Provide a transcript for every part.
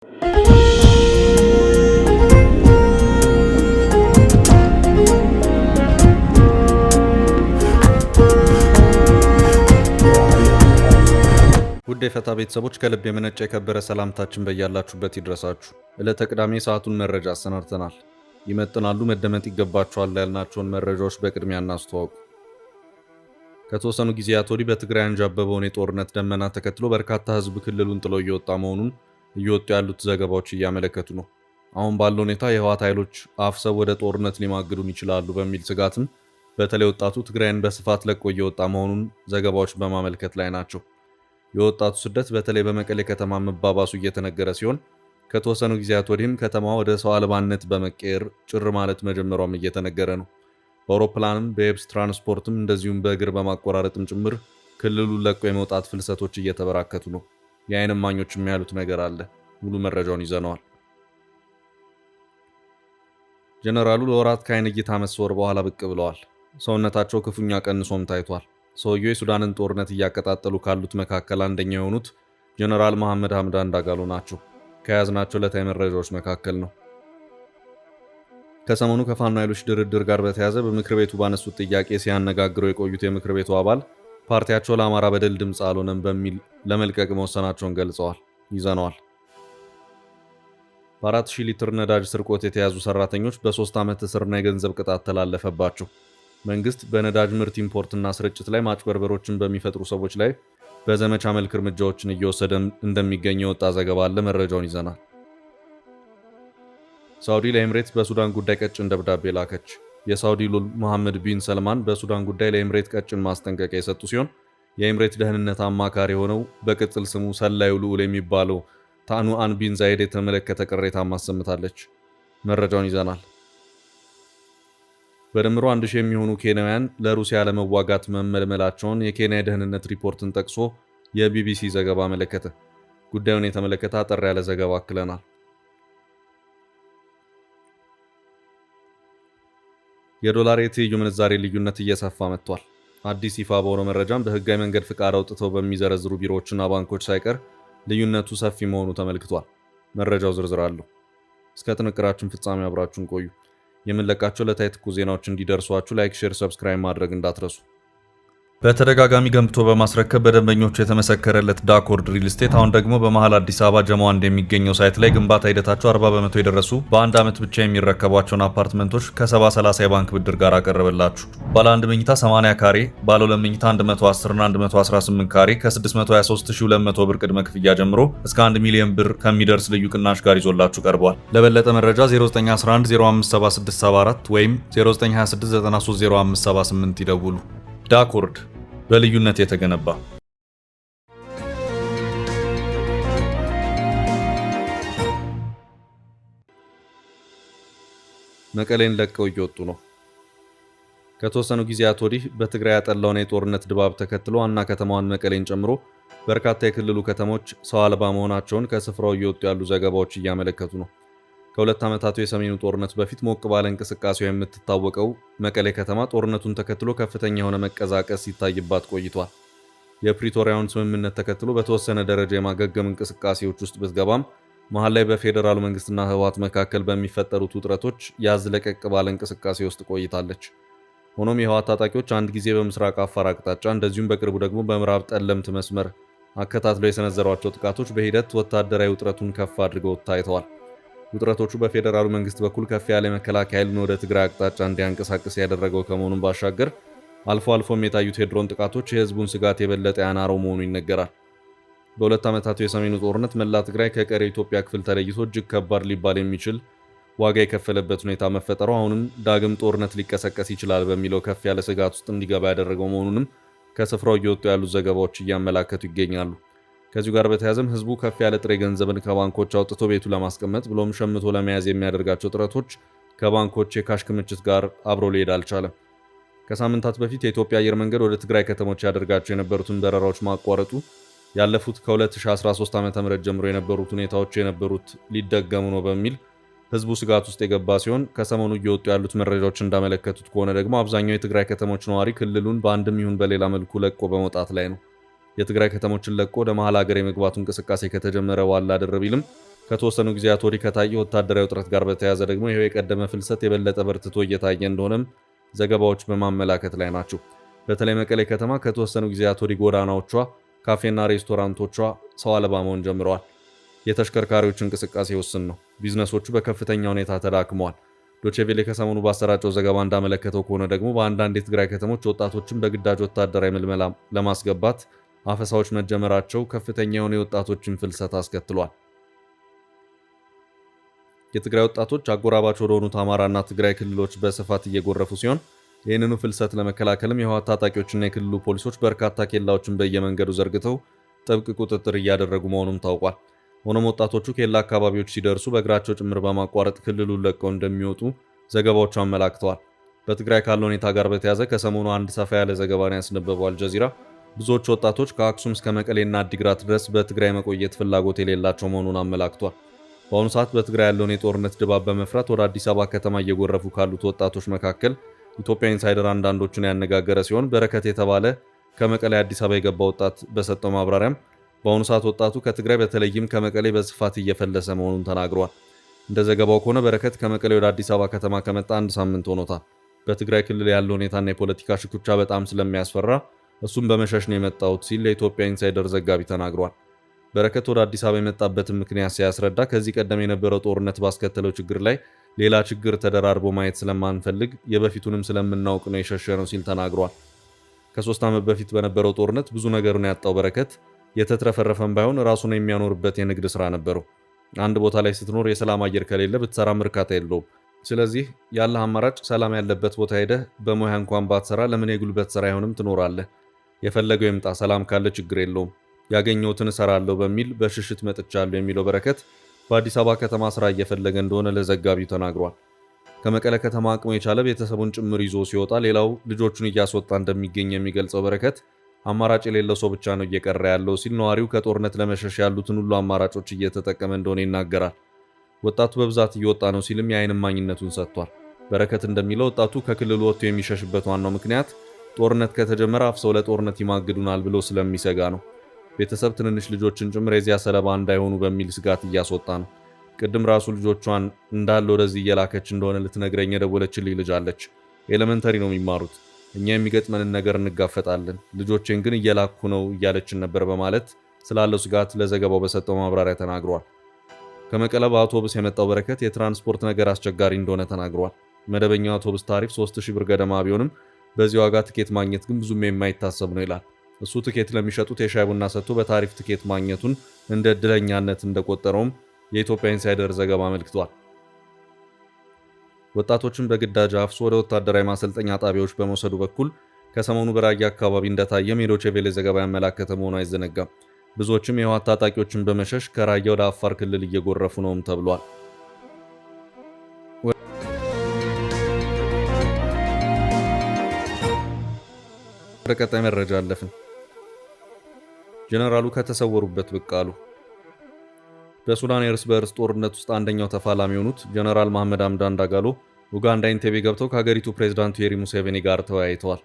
ውድ የፈታ ቤተሰቦች ከልብ የመነጨ የከበረ ሰላምታችን በያላችሁበት ይድረሳችሁ። ዕለተ ቅዳሜ ሰዓቱን መረጃ አሰናድተናል። ይመጥናሉ፣ መደመጥ ይገባቸዋል ያልናቸውን መረጃዎች በቅድሚያ እናስተዋውቅ። ከተወሰኑ ጊዜያት ወዲህ በትግራይ አንዣበበውን የጦርነት ደመና ተከትሎ በርካታ ሕዝብ ክልሉን ጥሎ እየወጣ መሆኑን እየወጡ ያሉት ዘገባዎች እያመለከቱ ነው። አሁን ባለው ሁኔታ የህወሓት ኃይሎች አፍሰው ወደ ጦርነት ሊማግዱን ይችላሉ በሚል ስጋትም በተለይ ወጣቱ ትግራይን በስፋት ለቆ እየወጣ መሆኑን ዘገባዎች በማመልከት ላይ ናቸው። የወጣቱ ስደት በተለይ በመቀሌ ከተማ መባባሱ እየተነገረ ሲሆን ከተወሰኑ ጊዜያት ወዲህም ከተማዋ ወደ ሰው አልባነት በመቀየር ጭር ማለት መጀመሯም እየተነገረ ነው። በአውሮፕላንም በየብስ ትራንስፖርትም እንደዚሁም በእግር በማቆራረጥም ጭምር ክልሉን ለቆ የመውጣት ፍልሰቶች እየተበራከቱ ነው። የዓይን እማኞችም ያሉት ነገር አለ። ሙሉ መረጃውን ይዘነዋል። ጀነራሉ ለወራት ከዓይን እይታ መሰወር በኋላ ብቅ ብለዋል። ሰውነታቸው ክፉኛ ቀንሶም ታይቷል። ሰውየው የሱዳንን ጦርነት እያቀጣጠሉ ካሉት መካከል አንደኛው የሆኑት ጀነራል መሐመድ ሐምዳን ዳጋሎ ናቸው። ከያዝናቸው ዕለታዊ መረጃዎች መካከል ነው። ከሰሞኑ ከፋኖ ኃይሎች ድርድር ጋር በተያያዘ በምክር ቤቱ ባነሱት ጥያቄ ሲያነጋግሩ የቆዩት የምክር ቤቱ አባል ፓርቲያቸው ለአማራ በደል ድምፅ አልሆነም በሚል ለመልቀቅ መወሰናቸውን ገልጸዋል። ይዘነዋል። በ4000 ሊትር ነዳጅ ስርቆት የተያዙ ሰራተኞች በ3 ዓመት እስርና የገንዘብ ቅጣት ተላለፈባቸው። መንግስት በነዳጅ ምርት ኢምፖርትና ስርጭት ላይ ማጭበርበሮችን በሚፈጥሩ ሰዎች ላይ በዘመቻ መልክ እርምጃዎችን እየወሰደ እንደሚገኝ የወጣ ዘገባ አለ። መረጃውን ይዘናል። ሳውዲ ለኤምሬት በሱዳን ጉዳይ ቀጭን ደብዳቤ ላከች። የሳውዲ ሉል መሐመድ ቢን ሰልማን በሱዳን ጉዳይ ለኤምሬት ቀጭን ማስጠንቀቂያ የሰጡ ሲሆን የኤምሬት ደህንነት አማካሪ የሆነው በቅጽል ስሙ ሰላዩ ልዑል የሚባለው ታኑአን ቢን ዛይድ የተመለከተ ቅሬታ ማሰምታለች። መረጃውን ይዘናል። በድምሩ 1000 የሚሆኑ ኬንያውያን ለሩሲያ ለመዋጋት መመልመላቸውን የኬንያ ደህንነት ሪፖርትን ጠቅሶ የቢቢሲ ዘገባ አመለከተ። ጉዳዩን የተመለከተ አጠር ያለ ዘገባ አክለናል። የዶላር የትይዩ ምንዛሬ ልዩነት እየሰፋ መጥቷል። አዲስ ይፋ በሆነው መረጃም በህጋዊ መንገድ ፍቃድ አውጥተው በሚዘረዝሩ ቢሮዎችና ባንኮች ሳይቀር ልዩነቱ ሰፊ መሆኑ ተመልክቷል። መረጃው ዝርዝር አለው። እስከ ጥንቅራችን ፍጻሜ አብራችሁን ቆዩ። የምንለቃቸው ዕለታዊ ትኩስ ዜናዎች እንዲደርሷችሁ ላይክ፣ ሼር፣ ሰብስክራይብ ማድረግ እንዳትረሱ። በተደጋጋሚ ገንብቶ በማስረከብ በደንበኞቹ የተመሰከረለት ዳኮርድ ሪል ስቴት አሁን ደግሞ በመሃል አዲስ አበባ ጀሞ አንድ የሚገኘው ሳይት ላይ ግንባታ ሂደታቸው 40% የደረሱ በአንድ ዓመት ብቻ የሚረከቧቸውን አፓርትመንቶች ከ70/30 የባንክ ብድር ጋር አቀረበላችሁ። ባለ 1 መኝታ 80 ካሬ፣ ባለ 2 መኝታ 110 እና 118 ካሬ ከ623200 ብር ቅድመ ክፍያ ጀምሮ እስከ 1 ሚሊዮን ብር ከሚደርስ ልዩ ቅናሽ ጋር ይዞላችሁ ቀርቧል። ለበለጠ መረጃ 0911 057674 ወይም 0926930578 ይደውሉ። ዳኮርድ በልዩነት የተገነባ። መቀሌን ለቀው እየወጡ ነው። ከተወሰኑ ጊዜያት ወዲህ በትግራይ ያጠላውን የጦርነት ድባብ ተከትሎ ዋና ከተማዋን መቀሌን ጨምሮ በርካታ የክልሉ ከተሞች ሰው አልባ መሆናቸውን ከስፍራው እየወጡ ያሉ ዘገባዎች እያመለከቱ ነው። ከ2 ዓመታቱ የሰሜኑ ጦርነት በፊት ሞቅ ባለ እንቅስቃሴው የምትታወቀው መቀሌ ከተማ ጦርነቱን ተከትሎ ከፍተኛ የሆነ መቀዛቀስ ሲታይባት ቆይቷል። የፕሪቶሪያውን ስምምነት ተከትሎ በተወሰነ ደረጃ የማገገም እንቅስቃሴዎች ውስጥ ብትገባም መሃል ላይ በፌዴራሉ መንግስትና ህወሓት መካከል በሚፈጠሩት ውጥረቶች ያዝ ለቀቅ ባለ እንቅስቃሴ ውስጥ ቆይታለች። ሆኖም የህወሓት ታጣቂዎች አንድ ጊዜ በምስራቅ አፋር አቅጣጫ እንደዚሁም በቅርቡ ደግሞ በምዕራብ ጠለምት መስመር አከታትለው የሰነዘሯቸው ጥቃቶች በሂደት ወታደራዊ ውጥረቱን ከፍ አድርገው ታይተዋል። ውጥረቶቹ በፌዴራሉ መንግስት በኩል ከፍ ያለ መከላከያ ኃይልን ወደ ትግራይ አቅጣጫ እንዲያንቀሳቅስ ያደረገው ከመሆኑም ባሻገር አልፎ አልፎም የታዩት የድሮን ጥቃቶች የህዝቡን ስጋት የበለጠ ያናረው መሆኑ ይነገራል። በ2 ዓመታቱ የሰሜኑ ጦርነት መላ ትግራይ ከቀሪ ኢትዮጵያ ክፍል ተለይቶ እጅግ ከባድ ሊባል የሚችል ዋጋ የከፈለበት ሁኔታ መፈጠሩ አሁንም ዳግም ጦርነት ሊቀሰቀስ ይችላል በሚለው ከፍ ያለ ስጋት ውስጥ እንዲገባ ያደረገው መሆኑንም ከስፍራው እየወጡ ያሉት ዘገባዎች እያመላከቱ ይገኛሉ። ከዚሁ ጋር በተያያዘም ህዝቡ ከፍ ያለ ጥሬ ገንዘብን ከባንኮች አውጥቶ ቤቱ ለማስቀመጥ ብሎም ሸምቶ ለመያዝ የሚያደርጋቸው ጥረቶች ከባንኮች የካሽ ክምችት ጋር አብሮ ሊሄድ አልቻለም። ከሳምንታት በፊት የኢትዮጵያ አየር መንገድ ወደ ትግራይ ከተሞች ያደርጋቸው የነበሩትን በረራዎች ማቋረጡ ያለፉት ከ2013 ዓ.ም ጀምሮ የነበሩት ሁኔታዎች የነበሩት ሊደገሙ ነው በሚል ህዝቡ ስጋት ውስጥ የገባ ሲሆን ከሰሞኑ እየወጡ ያሉት መረጃዎች እንዳመለከቱት ከሆነ ደግሞ አብዛኛው የትግራይ ከተሞች ነዋሪ ክልሉን በአንድም ይሁን በሌላ መልኩ ለቆ በመውጣት ላይ ነው። የትግራይ ከተሞችን ለቆ ወደ መሃል ሀገር የመግባቱ እንቅስቃሴ ከተጀመረ ዋላ አደረ ቢልም ከተወሰኑ ጊዜያት ወዲህ ከታየ ወታደራዊ ውጥረት ጋር በተያያዘ ደግሞ ይሄው የቀደመ ፍልሰት የበለጠ በርትቶ እየታየ እንደሆነም ዘገባዎች በማመላከት ላይ ናቸው። በተለይ መቀሌ ከተማ ከተወሰኑ ጊዜያት ወዲህ ጎዳናዎቿ፣ ካፌና ሬስቶራንቶቿ ሰው አልባ መሆን ጀምረዋል። የተሽከርካሪዎች እንቅስቃሴ ውስን ነው። ቢዝነሶቹ በከፍተኛ ሁኔታ ተዳክመዋል። ዶቼቬሌ ከሰሞኑ ባሰራጨው ዘገባ እንዳመለከተው ከሆነ ደግሞ በአንዳንድ የትግራይ ከተሞች ወጣቶችን በግዳጅ ወታደራዊ ምልመላ ለማስገባት አፈሳዎች መጀመራቸው ከፍተኛ የሆነ የወጣቶችን ፍልሰት አስከትሏል። የትግራይ ወጣቶች አጎራባች ወደሆኑት አማራና ትግራይ ክልሎች በስፋት እየጎረፉ ሲሆን ይህንኑ ፍልሰት ለመከላከልም የህወሓት ታጣቂዎችና የክልሉ ፖሊሶች በርካታ ኬላዎችን በየመንገዱ ዘርግተው ጥብቅ ቁጥጥር እያደረጉ መሆኑም ታውቋል። ሆኖም ወጣቶቹ ኬላ አካባቢዎች ሲደርሱ በእግራቸው ጭምር በማቋረጥ ክልሉን ለቀው እንደሚወጡ ዘገባዎቹ አመላክተዋል። በትግራይ ካለው ሁኔታ ጋር በተያያዘ ከሰሞኑ አንድ ሰፋ ያለ ዘገባን ያስነበበው አልጀዚራ ብዙዎቹ ወጣቶች ከአክሱም እስከ መቀሌና አዲግራት ድረስ በትግራይ መቆየት ፍላጎት የሌላቸው መሆኑን አመላክቷል። በአሁኑ ሰዓት በትግራይ ያለውን የጦርነት ድባብ በመፍራት ወደ አዲስ አበባ ከተማ እየጎረፉ ካሉት ወጣቶች መካከል ኢትዮጵያ ኢንሳይደር አንዳንዶቹን ያነጋገረ ሲሆን በረከት የተባለ ከመቀሌ አዲስ አበባ የገባ ወጣት በሰጠው ማብራሪያም በአሁኑ ሰዓት ወጣቱ ከትግራይ በተለይም ከመቀሌ በስፋት እየፈለሰ መሆኑን ተናግሯል። እንደ ዘገባው ከሆነ በረከት ከመቀሌ ወደ አዲስ አበባ ከተማ ከመጣ አንድ ሳምንት ሆኖታል። በትግራይ ክልል ያለው ሁኔታና የፖለቲካ ሽኩቻ በጣም ስለሚያስፈራ እሱም በመሸሽ ነው የመጣሁት ሲል ለኢትዮጵያ ኢንሳይደር ዘጋቢ ተናግሯል። በረከት ወደ አዲስ አበባ የመጣበትን ምክንያት ሲያስረዳ ከዚህ ቀደም የነበረው ጦርነት ባስከተለው ችግር ላይ ሌላ ችግር ተደራርቦ ማየት ስለማንፈልግ የበፊቱንም ስለምናውቅ ነው የሸሸ ነው ሲል ተናግሯል። ከ3 ዓመት በፊት በነበረው ጦርነት ብዙ ነገሩን ያጣው በረከት የተትረፈረፈም ባይሆን ራሱን የሚያኖርበት የንግድ ስራ ነበረው። አንድ ቦታ ላይ ስትኖር የሰላም አየር ከሌለ ብትሰራም እርካታ የለውም። ስለዚህ ያለህ አማራጭ ሰላም ያለበት ቦታ ሄደህ በሙያ እንኳን ባትሰራ ለምን የጉልበት ስራ አይሆንም ትኖራለህ። የፈለገው ይምጣ፣ ሰላም ካለ ችግር የለውም፣ ያገኘሁትን እሰራለሁ በሚል በሽሽት መጥቻለሁ የሚለው በረከት በአዲስ አበባ ከተማ ስራ እየፈለገ እንደሆነ ለዘጋቢው ተናግሯል። ከመቀለ ከተማ አቅሙ የቻለ ቤተሰቡን ጭምር ይዞ ሲወጣ ሌላው ልጆቹን እያስወጣ እንደሚገኝ የሚገልጸው በረከት አማራጭ የሌለው ሰው ብቻ ነው እየቀረ ያለው ሲል ነዋሪው ከጦርነት ለመሸሽ ያሉትን ሁሉ አማራጮች እየተጠቀመ እንደሆነ ይናገራል። ወጣቱ በብዛት እየወጣ ነው ሲልም የዓይን እማኝነቱን ሰጥቷል። በረከት እንደሚለው ወጣቱ ከክልሉ ወጥቶ የሚሸሽበት ዋናው ምክንያት ጦርነት ከተጀመረ አፍሰው ለጦርነት ይማግዱናል ብሎ ስለሚሰጋ ነው። ቤተሰብ ትንንሽ ልጆችን ጭምር የዚያ ሰለባ እንዳይሆኑ በሚል ስጋት እያስወጣ ነው። ቅድም ራሱ ልጆቿን እንዳለ ወደዚህ እየላከች እንደሆነ ልትነግረኝ የደወለችልኝ ልጅ አለች። ኤሌመንተሪ ነው የሚማሩት። እኛ የሚገጥመንን ነገር እንጋፈጣለን፣ ልጆቼን ግን እየላኩ ነው እያለችን ነበር በማለት ስላለው ስጋት ለዘገባው በሰጠው ማብራሪያ ተናግሯል። ከመቀለ በአውቶቡስ የመጣው በረከት የትራንስፖርት ነገር አስቸጋሪ እንደሆነ ተናግሯል። መደበኛው አውቶቡስ ታሪፍ 3000 ብር ገደማ ቢሆንም በዚህ ዋጋ ትኬት ማግኘት ግን ብዙም የማይታሰብ ነው ይላል። እሱ ትኬት ለሚሸጡት የሻይ ቡና ሰጥቶ በታሪፍ ትኬት ማግኘቱን እንደ ዕድለኛነት እንደቆጠረውም የኢትዮጵያ ኢንሳይደር ዘገባ አመልክቷል። ወጣቶችን በግዳጅ አፍሶ ወደ ወታደራዊ ማሰልጠኛ ጣቢያዎች በመውሰዱ በኩል ከሰሞኑ በራያ አካባቢ እንደታየም የዶቼ ቬለ ዘገባ ያመላከተ መሆኑ አይዘነጋም። ብዙዎችም የህወሓት ታጣቂዎችን በመሸሽ ከራያ ወደ አፋር ክልል እየጎረፉ ነውም ተብሏል። ወደ ቀጣይ መረጃ አለፍን። ጀነራሉ ከተሰወሩበት ብቅ አሉ። በሱዳን የእርስ በእርስ ጦርነት ውስጥ አንደኛው ተፋላሚ የሆኑት ጀነራል መሐመድ ሐምዳን ዳጋሎ ኡጋንዳ ኢንቴቤ ገብተው ከሀገሪቱ ፕሬዝዳንት ዩዌሪ ሙሴቬኒ ጋር ተወያይተዋል።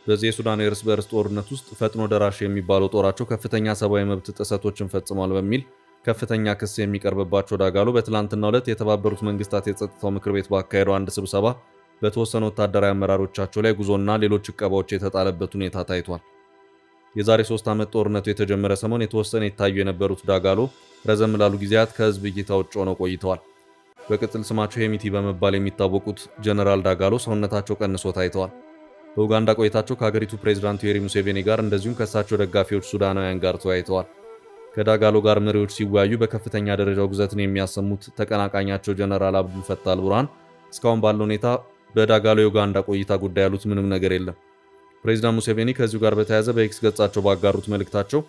በዚህ የሱዳን የእርስ በእርስ ጦርነት ውስጥ ፈጥኖ ደራሽ የሚባለው ጦራቸው ከፍተኛ ሰብአዊ መብት ጥሰቶችን ፈጽሟል በሚል ከፍተኛ ክስ የሚቀርብባቸው ዳጋሎ በትላንትናው ዕለት የተባበሩት መንግስታት የጸጥታው ምክር ቤት ባካሄደው አንድ ስብሰባ በተወሰኑ ወታደራዊ አመራሮቻቸው ላይ ጉዞና ሌሎች ዕቀባዎች የተጣለበት ሁኔታ ታይቷል። የዛሬ 3 ዓመት ጦርነቱ የተጀመረ ሰሞን የተወሰነ ይታዩ የነበሩት ዳጋሎ ረዘም ላሉ ጊዜያት ከህዝብ እይታ ውጭ ሆነው ቆይተዋል። በቅጽል ስማቸው ሄሚቲ በመባል የሚታወቁት ጀነራል ዳጋሎ ሰውነታቸው ቀንሶ ታይተዋል። በኡጋንዳ ቆይታቸው ከሀገሪቱ ፕሬዝዳንት ዩዌሪ ሙሴቬኒ ጋር እንደዚሁም ከእሳቸው ደጋፊዎች ሱዳናውያን ጋር ተወያይተዋል። ከዳጋሎ ጋር መሪዎች ሲወያዩ በከፍተኛ ደረጃ ውግዘትን የሚያሰሙት ተቀናቃኛቸው ጀነራል አብዱል ፈታህ አልቡርሃን እስካሁን ባለው ሁኔታ በዳጋሎ የኡጋንዳ ቆይታ ጉዳይ ያሉት ምንም ነገር የለም። ፕሬዝዳንት ሙሴቬኒ ከዚሁ ጋር በተያያዘ በኤክስ ገጻቸው ባጋሩት መልእክታቸው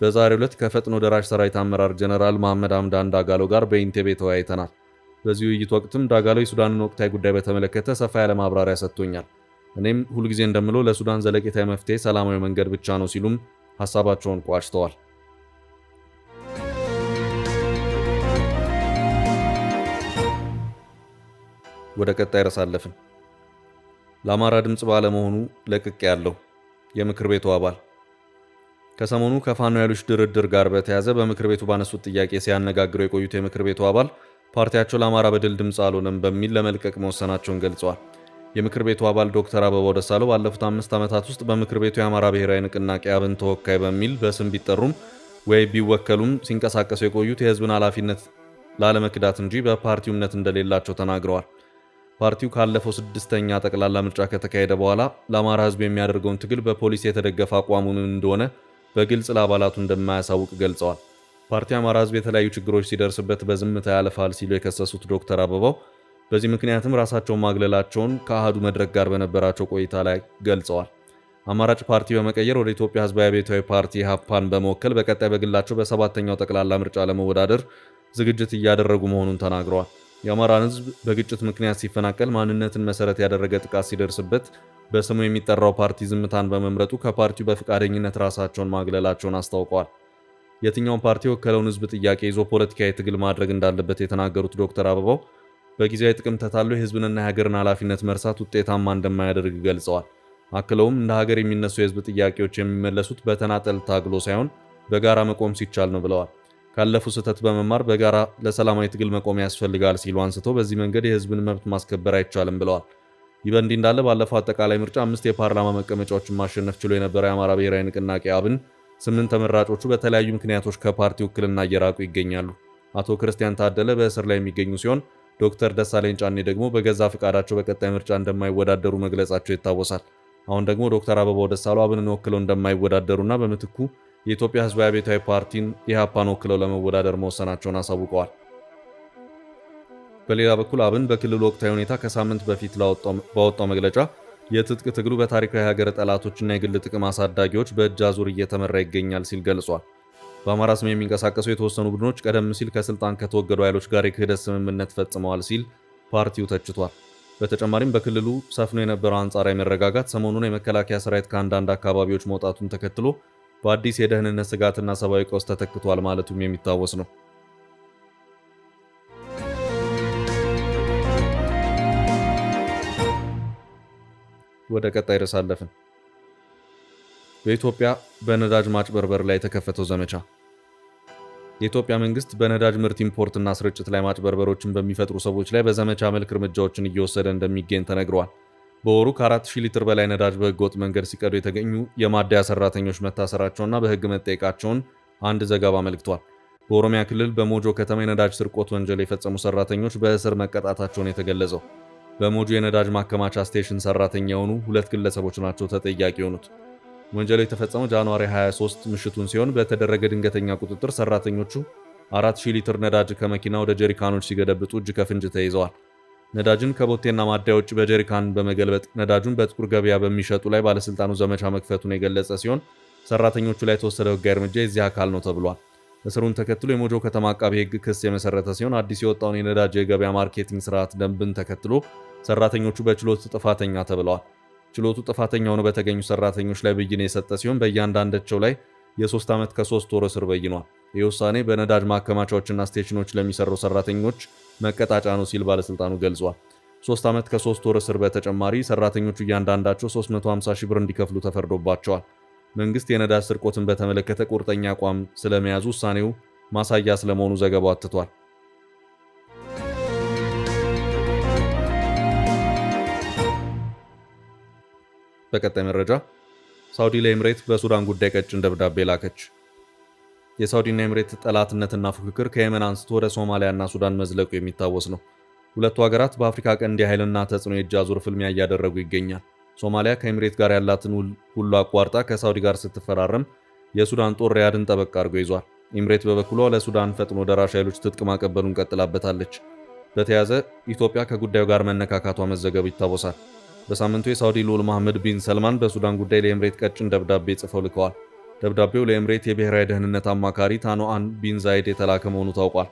በዛሬው ዕለት ከፈጥኖ ደራሽ ሰራዊት አመራር ጀነራል መሐመድ ሐምዳን ዳጋሎ ጋር በኢንቴቤ ተወያይተናል። በዚህ ውይይት ወቅትም ዳጋሎ የሱዳንን ወቅታዊ ጉዳይ በተመለከተ ሰፋ ያለ ማብራሪያ ሰጥቶኛል። እኔም ሁልጊዜ እንደምለው ለሱዳን ዘለቄታዊ መፍትሄ ሰላማዊ መንገድ ብቻ ነው ሲሉም ሐሳባቸውን ቋጭተዋል። ወደ ቀጣይ ርዕስ አለፍን። ለአማራ ድምፅ ባለመሆኑ ለቅቄ ያለው የምክር ቤቱ አባል ከሰሞኑ ከፋኖ ኃይሎች ድርድር ጋር በተያያዘ በምክር ቤቱ ባነሱት ጥያቄ ሲያነጋግሩ የቆዩት የምክር ቤቱ አባል ፓርቲያቸው ለአማራ በድል ድምፅ አልሆነም በሚል ለመልቀቅ መወሰናቸውን ገልጸዋል። የምክር ቤቱ አባል ዶክተር አበባው ደሳለው ባለፉት 5 ዓመታት ውስጥ በምክር ቤቱ የአማራ ብሔራዊ ንቅናቄ አብን ተወካይ በሚል በስም ቢጠሩም ወይ ቢወከሉም ሲንቀሳቀሱ የቆዩት የህዝብን ኃላፊነት ላለመክዳት እንጂ በፓርቲው እምነት እንደሌላቸው ተናግረዋል። ፓርቲው ካለፈው 6ኛ ጠቅላላ ምርጫ ከተካሄደ በኋላ ለአማራ ህዝብ የሚያደርገውን ትግል በፖሊሲ የተደገፈ አቋሙን እንደሆነ በግልጽ ለአባላቱ እንደማያሳውቅ ገልጸዋል። ፓርቲው አማራ ህዝብ የተለያዩ ችግሮች ሲደርስበት በዝምታ ያለፋል ሲሉ የከሰሱት ዶክተር አበባው በዚህ ምክንያትም ራሳቸውን ማግለላቸውን ከአሃዱ መድረክ ጋር በነበራቸው ቆይታ ላይ ገልጸዋል። አማራጭ ፓርቲ በመቀየር ወደ ኢትዮጵያ ህዝባዊ አብዮታዊ ፓርቲ ኢህአፓን በመወከል በቀጣይ በግላቸው በ7ኛው ጠቅላላ ምርጫ ለመወዳደር ዝግጅት እያደረጉ መሆኑን ተናግረዋል። የአማራን ህዝብ በግጭት ምክንያት ሲፈናቀል፣ ማንነትን መሰረት ያደረገ ጥቃት ሲደርስበት በስሙ የሚጠራው ፓርቲ ዝምታን በመምረጡ ከፓርቲው በፍቃደኝነት ራሳቸውን ማግለላቸውን አስታውቀዋል። የትኛውን ፓርቲ የወከለውን ህዝብ ጥያቄ ይዞ ፖለቲካዊ ትግል ማድረግ እንዳለበት የተናገሩት ዶክተር አበባው በጊዜያዊ ጥቅም ተታሎ የህዝብንና የሀገርን ኃላፊነት መርሳት ውጤታማ እንደማያደርግ ገልጸዋል። አክለውም እንደ ሀገር የሚነሱ የህዝብ ጥያቄዎች የሚመለሱት በተናጠል ታግሎ ሳይሆን በጋራ መቆም ሲቻል ነው ብለዋል። ካለፉ ስህተት በመማር በጋራ ለሰላማዊ ትግል መቆም ያስፈልጋል ሲሉ አንስተው በዚህ መንገድ የህዝብን መብት ማስከበር አይቻልም ብለዋል። ይህ በእንዲህ እንዳለ ባለፈው አጠቃላይ ምርጫ 5 የፓርላማ መቀመጫዎችን ማሸነፍ ችሎ የነበረው የአማራ ብሔራዊ ንቅናቄ አብን 8 ተመራጮቹ በተለያዩ ምክንያቶች ከፓርቲ ውክልና እየራቁ ይገኛሉ። አቶ ክርስቲያን ታደለ በእስር ላይ የሚገኙ ሲሆን ዶክተር ደሳለኝ ጫኔ ደግሞ በገዛ ፍቃዳቸው በቀጣይ ምርጫ እንደማይወዳደሩ መግለጻቸው ይታወሳል። አሁን ደግሞ ዶክተር አበባው ደሳለው አብንን ወክለው እንደማይወዳደሩና በምትኩ የኢትዮጵያ ህዝባዊ አብዮታዊ ፓርቲን ኢህአፓን ወክለው ለመወዳደር መወሰናቸውን አሳውቀዋል። በሌላ በኩል አብን በክልሉ ወቅታዊ ሁኔታ ከሳምንት በፊት ባወጣው መግለጫ የትጥቅ ትግሉ በታሪካዊ ሀገር ጠላቶችና የግል ጥቅም አሳዳጊዎች በእጅ አዙር እየተመራ ይገኛል ሲል ገልጿል። በአማራ ስም የሚንቀሳቀሱ የተወሰኑ ቡድኖች ቀደም ሲል ከስልጣን ከተወገዱ ኃይሎች ጋር የክህደት ስምምነት ፈጽመዋል ሲል ፓርቲው ተችቷል። በተጨማሪም በክልሉ ሰፍኖ የነበረው አንጻራዊ መረጋጋት ሰሞኑን የመከላከያ ሰራዊት ከአንዳንድ አካባቢዎች መውጣቱን ተከትሎ በአዲስ የደህንነት ስጋትና ሰብአዊ ቀውስ ተተክቷል ማለቱም የሚታወስ ነው። ወደ ቀጣይ ርዕስ አለፍን። በኢትዮጵያ በነዳጅ ማጭበርበር ላይ የተከፈተው ዘመቻ። የኢትዮጵያ መንግስት በነዳጅ ምርት ኢምፖርትና ስርጭት ላይ ማጭበርበሮችን በሚፈጥሩ ሰዎች ላይ በዘመቻ መልክ እርምጃዎችን እየወሰደ እንደሚገኝ ተነግሯል። በወሩ ከ4000 ሊትር በላይ ነዳጅ በህገወጥ መንገድ ሲቀዱ የተገኙ የማደያ ሰራተኞች መታሰራቸውና በህግ መጠየቃቸውን አንድ ዘገባ አመልክቷል። በኦሮሚያ ክልል በሞጆ ከተማ የነዳጅ ስርቆት ወንጀል የፈጸሙ ሰራተኞች በእስር መቀጣታቸውን የተገለጸው። በሞጆ የነዳጅ ማከማቻ ስቴሽን ሰራተኛ የሆኑ 2 ግለሰቦች ናቸው ተጠያቂ የሆኑት። ወንጀሉ የተፈጸመው ጃንዋሪ 23 ምሽቱን ሲሆን በተደረገ ድንገተኛ ቁጥጥር ሰራተኞቹ 4000 ሊትር ነዳጅ ከመኪና ወደ ጀሪካኖች ሲገለብጡ እጅ ከፍንጅ ተይዘዋል። ነዳጅን ከቦቴና ማደያ ውጭ በጀሪካን በመገልበጥ ነዳጁን በጥቁር ገበያ በሚሸጡ ላይ ባለስልጣኑ ዘመቻ መክፈቱን የገለጸ ሲሆን ሰራተኞቹ ላይ የተወሰደው ህጋዊ እርምጃ የዚህ አካል ነው ተብሏል። እስሩን ተከትሎ የሞጆ ከተማ አቃቤ ህግ ክስ የመሰረተ ሲሆን አዲስ የወጣውን የነዳጅ የገበያ ማርኬቲንግ ስርዓት ደንብን ተከትሎ ሰራተኞቹ በችሎት ጥፋተኛ ተብለዋል። ችሎቱ ጥፋተኛ ሆነው በተገኙ ሰራተኞች ላይ ብይን የሰጠ ሲሆን በእያንዳንዳቸው ላይ የ3 ዓመት ከ3 ወር እስር በይኗል። ይህ ውሳኔ በነዳጅ ማከማቻዎችና ስቴሽኖች ለሚሰሩ ሰራተኞች መቀጣጫ ነው ሲል ባለስልጣኑ ገልጿል። 3 ዓመት ከ3 ወር እስር በተጨማሪ ሰራተኞቹ እያንዳንዳቸው 350 ሺህ ብር እንዲከፍሉ ተፈርዶባቸዋል። መንግስት የነዳጅ ስርቆትን በተመለከተ ቁርጠኛ አቋም ስለመያዙ ውሳኔው ማሳያ ስለመሆኑ ዘገባው አትቷል። በቀጣይ መረጃ ሳውዲ ለኤምሬት በሱዳን ጉዳይ ቀጭን ደብዳቤ ላከች። የሳውዲና ኤምሬት ጠላትነትና ፉክክር ከየመን አንስቶ ወደ ሶማሊያና ሱዳን መዝለቁ የሚታወስ ነው። ሁለቱ ሀገራት በአፍሪካ ቀንድ የኃይልና ተጽዕኖ የእጅ አዙር ፍልሚያ እያደረጉ ይገኛል። ሶማሊያ ከኤምሬት ጋር ያላትን ሁሉ አቋርጣ ከሳውዲ ጋር ስትፈራረም የሱዳን ጦር ሪያድን ጠበቅ አድርጎ ይዟል። ኤምሬት በበኩሏ ለሱዳን ፈጥኖ ደራሽ ኃይሎች ትጥቅ ማቀበሉን ቀጥላበታለች። በተያያዘ ኢትዮጵያ ከጉዳዩ ጋር መነካካቷ መዘገቡ ይታወሳል። በሳምንቱ የሳውዲ ልዑል መሐመድ ቢን ሰልማን በሱዳን ጉዳይ ለኤምሬት ቀጭን ደብዳቤ ጽፈው ልከዋል። ደብዳቤው ለኤምሬት የብሔራዊ ደህንነት አማካሪ ታኖአን ቢን ዛይድ የተላከ መሆኑ ታውቋል።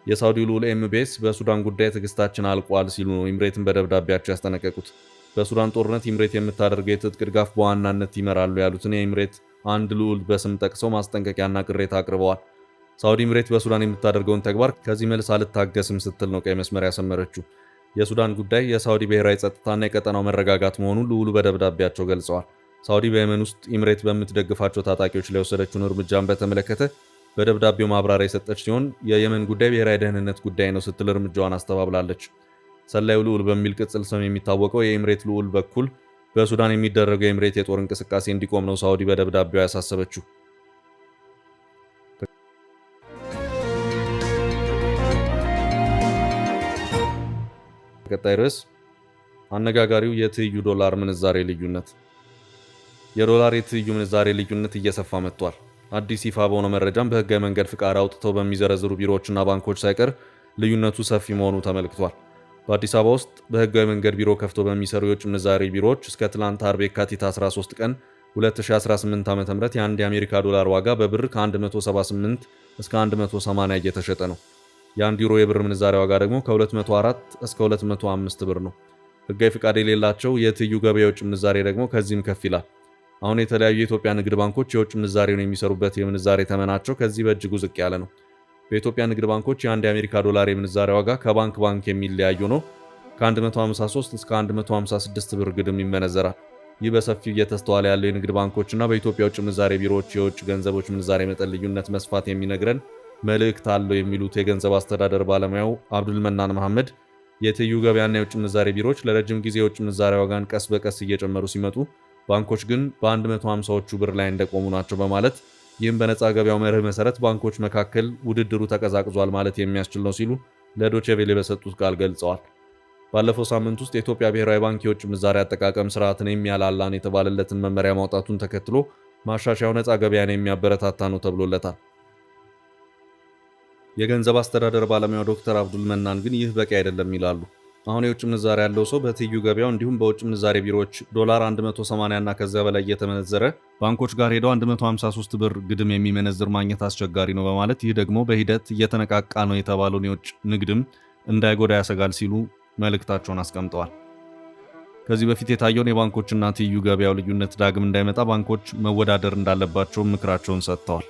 የሳውዲ ልዑል ኤምቤስ በሱዳን ጉዳይ ትዕግስታችን አልቋል ሲሉ ነው ኤምሬትን በደብዳቤያቸው ያስጠነቀቁት። በሱዳን ጦርነት ኤምሬት የምታደርገው የትጥቅ ድጋፍ በዋናነት ይመራሉ ያሉትን የኤምሬት አንድ ልዑል በስም ጠቅሰው ማስጠንቀቂያና ቅሬታ አቅርበዋል። ሳውዲ ኤምሬት በሱዳን የምታደርገውን ተግባር ከዚህ መልስ አልታገስም ስትል ነው ቀይ መስመር ያሰመረችው። የሱዳን ጉዳይ የሳውዲ ብሔራዊ ጸጥታና የቀጠናው መረጋጋት መሆኑን ልዑሉ በደብዳቤያቸው ገልጸዋል። ሳውዲ በየመን ውስጥ ኢምሬት በምትደግፋቸው ታጣቂዎች ላይ የወሰደችውን እርምጃን በተመለከተ በደብዳቤው ማብራሪያ የሰጠች ሲሆን የየመን ጉዳይ ብሔራዊ ደህንነት ጉዳይ ነው ስትል እርምጃዋን አስተባብላለች። ሰላዩ ልዑል በሚል ቅጽል ስም የሚታወቀው የኢምሬት ልዑል በኩል በሱዳን የሚደረገው የኢምሬት የጦር እንቅስቃሴ እንዲቆም ነው ሳውዲ በደብዳቤው ያሳሰበችው። ቀጣይ ርዕስ አነጋጋሪው የትይዩ ዶላር ምንዛሬ ልዩነት። የዶላር የትይዩ ምንዛሬ ልዩነት እየሰፋ መጥቷል። አዲስ ይፋ በሆነ መረጃም በህጋዊ መንገድ ፍቃድ አውጥተው በሚዘረዝሩ ቢሮዎችና ባንኮች ሳይቀር ልዩነቱ ሰፊ መሆኑ ተመልክቷል። በአዲስ አበባ ውስጥ በህጋዊ መንገድ ቢሮ ከፍተው በሚሰሩ የውጭ ምንዛሬ ቢሮዎች እስከ ትላንት አርብ የካቲት 13 ቀን 2018 ዓ.ም የአንድ የአሜሪካ ዶላር ዋጋ በብር ከ178 እስከ 180 እየተሸጠ ነው። የአንድ ዩሮ የብር ምንዛሬ ዋጋ ደግሞ ከ204 እስከ 205 ብር ነው። ህጋዊ ፍቃድ የሌላቸው የትይዩ ገበያ የውጭ ምንዛሬ ደግሞ ከዚህም ከፍ ይላል። አሁን የተለያዩ የኢትዮጵያ ንግድ ባንኮች የውጭ ምንዛሬውን የሚሰሩበት የምንዛሬ ተመናቸው ከዚህ በእጅጉ ዝቅ ያለ ነው። በኢትዮጵያ ንግድ ባንኮች የአንድ የአሜሪካ ዶላር የምንዛሬ ዋጋ ከባንክ ባንክ የሚለያዩ ነው። ከ153 እስከ 156 ብር ግድም ይመነዘራል። ይህ በሰፊው እየተስተዋለ ያለው የንግድ ባንኮችና በኢትዮጵያ የውጭ ምንዛሬ ቢሮዎች የውጭ ገንዘቦች ምንዛሬ መጠን ልዩነት መስፋት የሚነግረን መልእክት አለው የሚሉት የገንዘብ አስተዳደር ባለሙያው አብዱልመናን መሐመድ የትይዩ ገበያና የውጭ ምንዛሬ ቢሮዎች ለረጅም ጊዜ የውጭ ምንዛሬ ዋጋን ቀስ በቀስ እየጨመሩ ሲመጡ ባንኮች ግን በ150ዎቹ ብር ላይ እንደቆሙ ናቸው በማለት ይህም በነፃ ገበያው መርህ መሰረት ባንኮች መካከል ውድድሩ ተቀዛቅዟል ማለት የሚያስችል ነው ሲሉ ለዶቼ ቬለ በሰጡት ቃል ገልጸዋል። ባለፈው ሳምንት ውስጥ የኢትዮጵያ ብሔራዊ ባንክ የውጭ ምንዛሬ አጠቃቀም ስርዓትን የሚያላላን የተባለለትን መመሪያ ማውጣቱን ተከትሎ ማሻሻያው ነፃ ገበያን የሚያበረታታ ነው ተብሎለታል። የገንዘብ አስተዳደር ባለሙያው ዶክተር አብዱል መናን ግን ይህ በቂ አይደለም ይላሉ። አሁን የውጭ ምንዛሬ ያለው ሰው በትይዩ ገበያው እንዲሁም በውጭ ምንዛሬ ቢሮዎች ዶላር 180 እና ከዚያ በላይ እየተመነዘረ ባንኮች ጋር ሄደው 153 ብር ግድም የሚመነዝር ማግኘት አስቸጋሪ ነው በማለት ይህ ደግሞ በሂደት እየተነቃቃ ነው የተባለውን የውጭ ንግድም እንዳይጎዳ ያሰጋል ሲሉ መልእክታቸውን አስቀምጠዋል። ከዚህ በፊት የታየውን የባንኮችና ትይዩ ገበያው ልዩነት ዳግም እንዳይመጣ ባንኮች መወዳደር እንዳለባቸው ምክራቸውን ሰጥተዋል።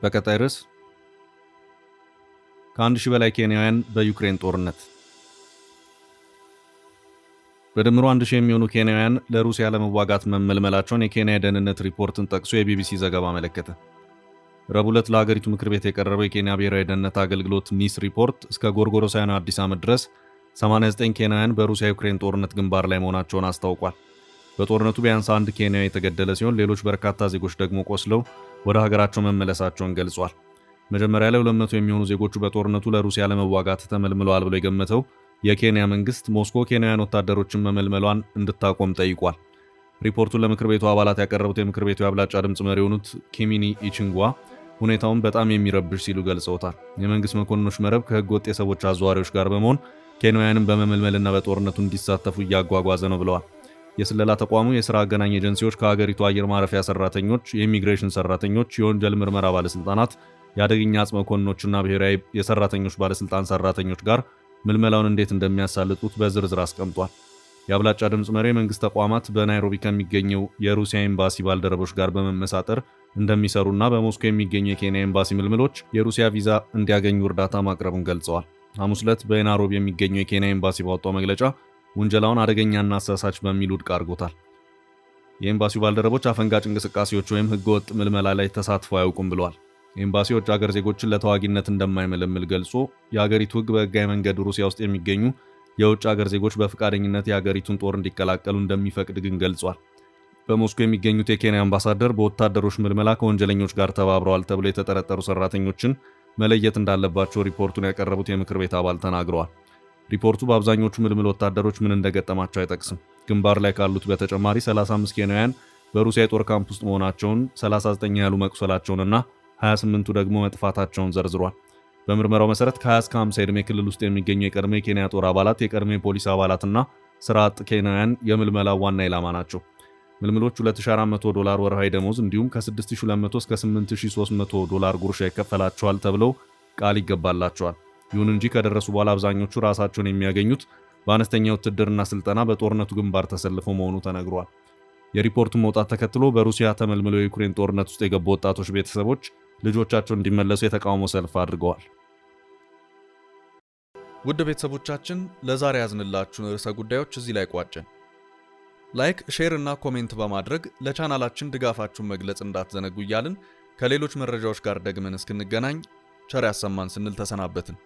በቀጣይ ርዕስ ከ1000 በላይ ኬንያውያን በዩክሬን ጦርነት። በድምሩ 1000 የሚሆኑ ኬንያውያን ለሩሲያ ለመዋጋት መመልመላቸውን የኬንያ የደህንነት ሪፖርትን ጠቅሶ የቢቢሲ ዘገባ አመለከተ። ረቡዕ ዕለት ለሀገሪቱ ምክር ቤት የቀረበው የኬንያ ብሔራዊ ደህንነት አገልግሎት ኒስ ሪፖርት እስከ ጎርጎሮሳውያኑ አዲስ ዓመት ድረስ 89 ኬንያውያን በሩሲያ ዩክሬን ጦርነት ግንባር ላይ መሆናቸውን አስታውቋል። በጦርነቱ ቢያንስ አንድ ኬንያዊ የተገደለ ሲሆን ሌሎች በርካታ ዜጎች ደግሞ ቆስለው ወደ ሀገራቸው መመለሳቸውን ገልጿል። መጀመሪያ ላይ 200 የሚሆኑ ዜጎቹ በጦርነቱ ለሩሲያ ለመዋጋት ተመልምለዋል ብሎ የገመተው የኬንያ መንግስት ሞስኮ ኬንያውያን ወታደሮችን መመልመሏን እንድታቆም ጠይቋል። ሪፖርቱን ለምክር ቤቱ አባላት ያቀረቡት የምክር ቤቱ የአብላጫ ድምፅ መሪ የሆኑት ኪሚኒ ኢቺንጓ ሁኔታውን በጣም የሚረብሽ ሲሉ ገልጸውታል። የመንግስት መኮንኖች መረብ ከህገ ወጥ የሰዎች አዘዋሪዎች ጋር በመሆን ኬንያውያንን በመመልመልና በጦርነቱ እንዲሳተፉ እያጓጓዘ ነው ብለዋል። የስለላ ተቋሙ የሥራ አገናኝ ኤጀንሲዎች ከሀገሪቱ አየር ማረፊያ ሰራተኞች፣ የኢሚግሬሽን ሰራተኞች፣ የወንጀል ምርመራ ባለስልጣናት፣ የአደገኛ አጽም መኮንኖችና ብሔራዊ የሰራተኞች ባለስልጣን ሰራተኞች ጋር ምልመላውን እንዴት እንደሚያሳልጡት በዝርዝር አስቀምጧል። የአብላጫ ድምፅ መሪ የመንግስት ተቋማት በናይሮቢ ከሚገኘው የሩሲያ ኤምባሲ ባልደረቦች ጋር በመመሳጠር እንደሚሰሩና በሞስኮ የሚገኙ የኬንያ ኤምባሲ ምልምሎች የሩሲያ ቪዛ እንዲያገኙ እርዳታ ማቅረቡን ገልጸዋል። ሐሙስ ዕለት በናይሮቢ የሚገኘው የኬንያ ኤምባሲ ባወጣው መግለጫ ውንጀላውን አደገኛና አሳሳች በሚል ውድቅ አድርጎታል። የኤምባሲው ባልደረቦች አፈንጋጭ እንቅስቃሴዎች ወይም ህገወጥ ምልመላ ላይ ተሳትፎ አያውቁም ብለዋል። ኤምባሲው የውጭ ሀገር ዜጎችን ለተዋጊነት እንደማይመለምል ገልጾ የሀገሪቱ ህግ በህጋዊ መንገድ ሩሲያ ውስጥ የሚገኙ የውጭ ሀገር ዜጎች በፈቃደኝነት የሀገሪቱን ጦር እንዲቀላቀሉ እንደሚፈቅድ ግን ገልጿል። በሞስኮ የሚገኙት የኬንያ አምባሳደር በወታደሮች ምልመላ ከወንጀለኞች ጋር ተባብረዋል ተብሎ የተጠረጠሩ ሰራተኞችን መለየት እንዳለባቸው ሪፖርቱን ያቀረቡት የምክር ቤት አባል ተናግረዋል። ሪፖርቱ በአብዛኞቹ ምልምል ወታደሮች ምን እንደገጠማቸው አይጠቅስም። ግንባር ላይ ካሉት በተጨማሪ 35 ኬንያውያን በሩሲያ የጦር ካምፕ ውስጥ መሆናቸውን፣ 39 ያህሉ መቁሰላቸውንና 28ቱ ደግሞ መጥፋታቸውን ዘርዝሯል። በምርመራው መሰረት ከ20 እስከ 50 ዕድሜ ክልል ውስጥ የሚገኙ የቀድሞ የኬንያ ጦር አባላት፣ የቀድሞ የፖሊስ አባላትና ስራ አጥ ኬንያውያን የምልመላው ዋና ኢላማ ናቸው። ምልምሎች $2400 ወርሃዊ ደሞዝ እንዲሁም ከ6200 እስከ 8300 ዶላር ጉርሻ ይከፈላቸዋል ተብለው ቃል ይገባላቸዋል። ይሁን እንጂ ከደረሱ በኋላ አብዛኞቹ ራሳቸውን የሚያገኙት በአነስተኛ ውትድርና ስልጠና በጦርነቱ ግንባር ተሰልፈው መሆኑ ተነግሯል። የሪፖርቱን መውጣት ተከትሎ በሩሲያ ተመልምለው የዩክሬን ጦርነት ውስጥ የገቡ ወጣቶች ቤተሰቦች ልጆቻቸው እንዲመለሱ የተቃውሞ ሰልፍ አድርገዋል። ውድ ቤተሰቦቻችን ለዛሬ ያዝንላችሁን ርዕሰ ጉዳዮች እዚህ ላይ ቋጨን። ላይክ፣ ሼር እና ኮሜንት በማድረግ ለቻናላችን ድጋፋችሁን መግለጽ እንዳትዘነጉ እያልን ከሌሎች መረጃዎች ጋር ደግመን እስክንገናኝ ቸር ያሰማን ስንል ተሰናበትን።